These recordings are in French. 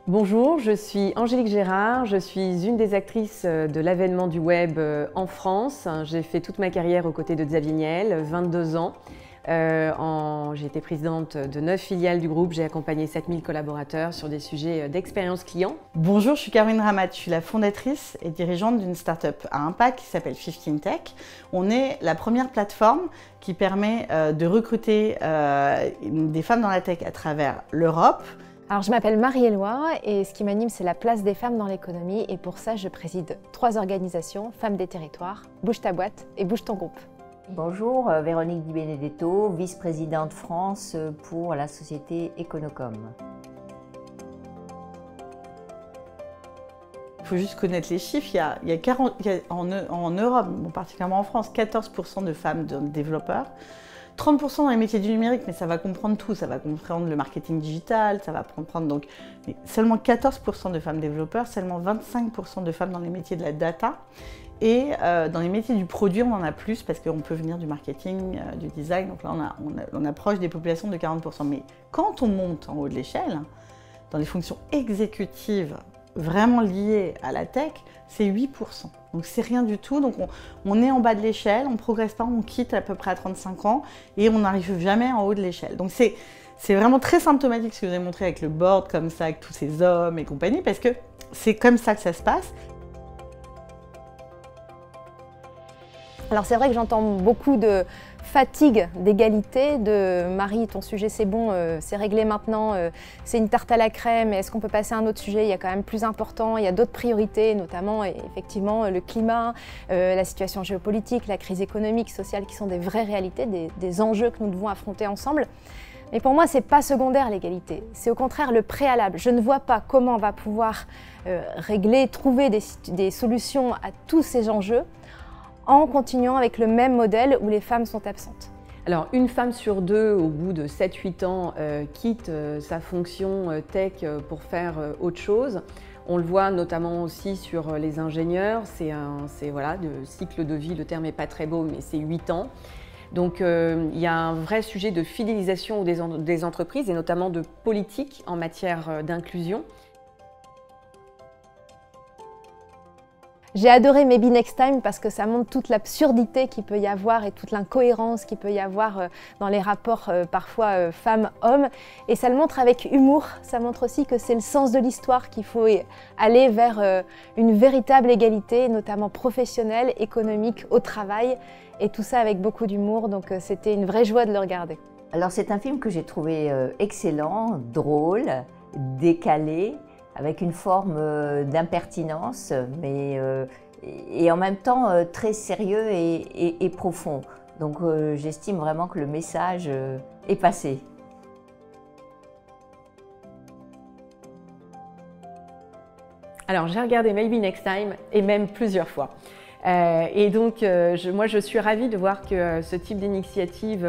Bonjour, je suis Angélique Gérard, je suis une des actrices de l'avènement du web en France. J'ai fait toute ma carrière aux côtés de Xavier Niel, 22 ans. J'ai été présidente de 9 filiales du groupe, j'ai accompagné 7000 collaborateurs sur des sujets d'expérience client. Bonjour, je suis Caroline Ramat, je suis la fondatrice et dirigeante d'une start-up à impact qui s'appelle 15 Tech. On est la première plateforme qui permet de recruter des femmes dans la tech à travers l'Europe. Alors, je m'appelle Marie-Éloi et ce qui m'anime, c'est la place des femmes dans l'économie. Et pour ça, je préside 3 organisations, Femmes des Territoires, Bouge ta boîte et Bouge ton groupe. Bonjour, Véronique Di Benedetto, vice-présidente France pour la société Econocom. Il faut juste connaître les chiffres. Il y a en Europe, bon, particulièrement en France, 14% de femmes développeurs. 30% dans les métiers du numérique, mais ça va comprendre tout, ça va comprendre le marketing digital, ça va comprendre donc mais seulement 14% de femmes développeurs, seulement 25% de femmes dans les métiers de la data. Et dans les métiers du produit, on en a plus parce qu'on peut venir du marketing, du design, donc là on approche des populations de 40%. Mais quand on monte en haut de l'échelle, dans les fonctions exécutives vraiment liées à la tech, c'est 8%. Donc c'est rien du tout, donc on est en bas de l'échelle, on ne progresse pas, on quitte à peu près à 35 ans et on n'arrive jamais en haut de l'échelle. Donc c'est vraiment très symptomatique ce que vous avez montré avec le board comme ça, avec tous ces hommes et compagnie, parce que c'est comme ça que ça se passe. Alors c'est vrai que j'entends beaucoup de fatigue d'égalité, de Marie, ton sujet c'est bon, c'est réglé maintenant, c'est une tarte à la crème, est-ce qu'on peut passer à un autre sujet? Il y a quand même plus important, il y a d'autres priorités, notamment effectivement le climat, la situation géopolitique, la crise économique, sociale, qui sont des vraies réalités, des enjeux que nous devons affronter ensemble. Mais pour moi, c'est pas secondaire l'égalité, c'est au contraire le préalable. Je ne vois pas comment on va pouvoir régler, trouver des solutions à tous ces enjeux en continuant avec le même modèle où les femmes sont absentes. Alors, une femme sur 2, au bout de 7-8 ans, quitte sa fonction tech pour faire autre chose. On le voit notamment aussi sur les ingénieurs. Voilà, le cycle de vie, le terme n'est pas très beau, mais c'est 8 ans. Donc, il y a un vrai sujet de fidélisation des entreprises et notamment de politique en matière d'inclusion. J'ai adoré Maybe Next Time parce que ça montre toute l'absurdité qu'il peut y avoir et toute l'incohérence qu'il peut y avoir dans les rapports parfois femmes-hommes. Et ça le montre avec humour, ça montre aussi que c'est le sens de l'histoire qu'il faut aller vers une véritable égalité, notamment professionnelle, économique, au travail. Et tout ça avec beaucoup d'humour, donc c'était une vraie joie de le regarder. Alors c'est un film que j'ai trouvé excellent, drôle, décalé, avec une forme d'impertinence, mais et en même temps très sérieux et profond. Donc j'estime vraiment que le message est passé. Alors j'ai regardé Maybe Next Time et même plusieurs fois. Et donc moi je suis ravie de voir que ce type d'initiative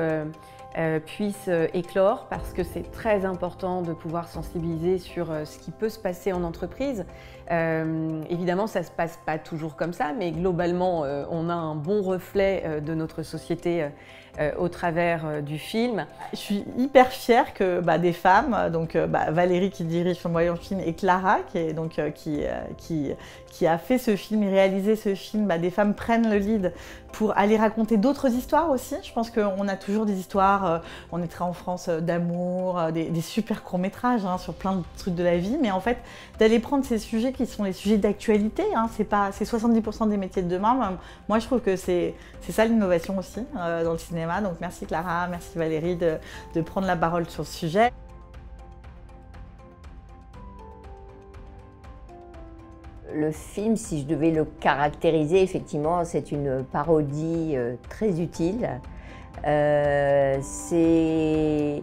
puisse éclore, parce que c'est très important de pouvoir sensibiliser sur ce qui peut se passer en entreprise. Évidemment, ça ne se passe pas toujours comme ça, mais globalement, on a un bon reflet de notre société au travers du film. Je suis hyper fière que des femmes, donc Valérie qui dirige Flamboyant Film et Clara qui a fait ce film et réalisé ce film, des femmes prennent le lead pour aller raconter d'autres histoires aussi. Je pense qu'on a toujours des histoires, on est très en France, d'amour, des super courts-métrages sur plein de trucs de la vie, mais en fait d'aller prendre ces sujets qui sont les sujets d'actualité, c'est 70% des métiers de demain. Moi je trouve que c'est ça l'innovation aussi dans le cinéma, donc merci Clara, merci Valérie de prendre la parole sur ce sujet. Le film, si je devais le caractériser, effectivement, c'est une parodie très utile. C'est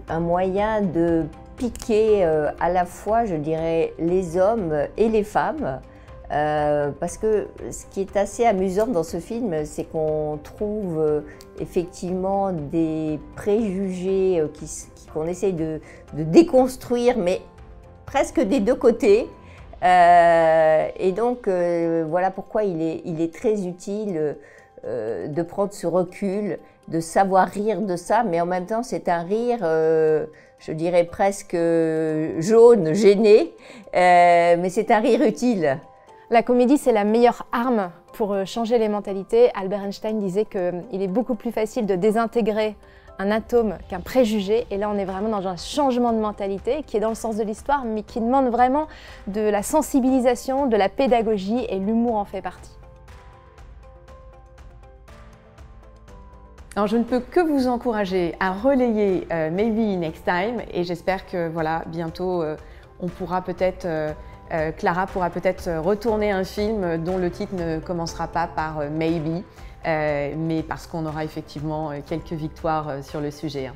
un moyen de piquer à la fois, je dirais, les hommes et les femmes. Parce que ce qui est assez amusant dans ce film, c'est qu'on trouve effectivement des préjugés qu'on essaye de déconstruire, mais presque des deux côtés. Et donc, voilà pourquoi il est très utile de prendre ce recul de savoir rire de ça, mais en même temps c'est un rire, je dirais presque jaune, gêné, mais c'est un rire utile. La comédie, c'est la meilleure arme pour changer les mentalités. Albert Einstein disait qu'il est beaucoup plus facile de désintégrer un atome qu'un préjugé. Et là, on est vraiment dans un changement de mentalité qui est dans le sens de l'histoire, mais qui demande vraiment de la sensibilisation, de la pédagogie, et l'humour en fait partie. Alors, je ne peux que vous encourager à relayer Maybe Next Time, et j'espère que voilà, bientôt on pourra peut-être, Clara pourra peut-être retourner un film dont le titre ne commencera pas par Maybe, mais parce qu'on aura effectivement quelques victoires sur le sujet.